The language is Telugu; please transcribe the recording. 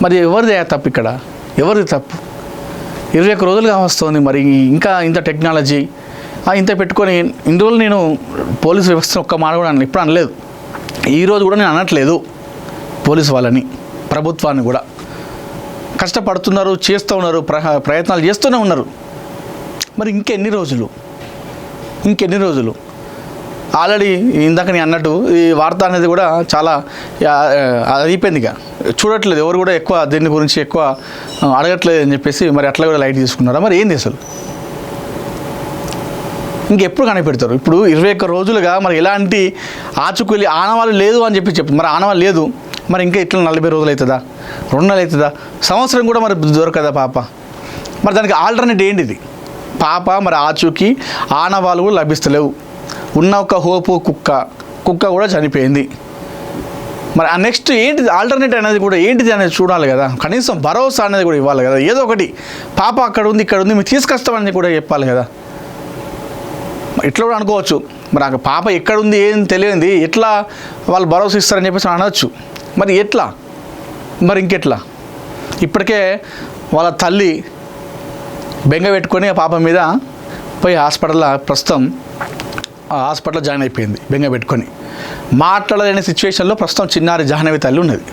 మరి ఎవరిది తప్పు ఇక్కడ? ఎవరిది తప్పు? 21 రోజులుగా వస్తుంది. మరి ఇంకా ఇంత టెక్నాలజీ ఇంత పెట్టుకొని ఇన్ని రోజులు నేను పోలీసు వ్యవస్థను ఒక్క మాట కూడా ఎప్పుడు అనలేదు. ఈరోజు కూడా నేను అనట్లేదు. పోలీసు వాళ్ళని, ప్రభుత్వాన్ని కూడా కష్టపడుతున్నారు, చేస్తూ ఉన్నారు, ప్రయత్నాలు చేస్తూనే ఉన్నారు. మరి ఇంకెన్ని రోజులు? ఆల్రెడీ ఇందాక నేను అన్నట్టు ఈ వార్త అనేది కూడా చాలా అయిపోయింది. ఇక చూడట్లేదు ఎవరు కూడా ఎక్కువ దీని గురించి ఎక్కువ అడగట్లేదు అని చెప్పేసి మరి అట్లా కూడా లైట్ తీసుకున్నారా? మరి ఏంది అసలు ఇంకెప్పుడు కనిపెడతారు? ఇప్పుడు 21 రోజులుగా మరి ఎలాంటి ఆచుకూలి ఆనవాళ్ళు లేదు అని చెప్పి మరి ఆనవాళ్ళు లేదు. మరి ఇంకా ఇట్లా 40 రోజులు అవుతుందా, 2 నెలలు అవుతుందా, సంవత్సరం కూడా మరి దొరకదా పాప? మరి దానికి ఆల్టర్నేట్ ఏంటిది? పాప మరి ఆచూకీ ఆనవాళ్ళు కూడా లభిస్తలేవు. ఉన్న ఒక హోపు కుక్క కూడా చనిపోయింది. మరి ఆ నెక్స్ట్ ఏంటిది ఆల్టర్నేట్ అనేది కూడా ఏంటిది అనేది చూడాలి కదా. కనీసం భరోసా అనేది కూడా ఇవ్వాలి కదా. ఏదో ఒకటి పాప అక్కడ ఉంది, ఇక్కడ ఉంది, మీరు తీసుకొస్తామని కూడా చెప్పాలి కదా. ఇట్లా కూడా అనుకోవచ్చు. మరి ఆ పాప ఎక్కడుంది ఏం తెలియంది ఎట్లా వాళ్ళు భరోసా ఇస్తారని చెప్పేసి అనవచ్చు. మరి ఎట్లా? మరి ఇంకెట్లా? ఇప్పటికే వాళ్ళ తల్లి బెంగ పెట్టుకొని ఆ పాప మీద పోయి ప్రస్తుతం హాస్పిటల్లో జాయిన్ అయిపోయింది. బెంగ పెట్టుకొని మాట్లాడలేని సిచ్యువేషన్లో ప్రస్తుతం చిన్నారి జాహ్నవి తల్లి ఉన్నది.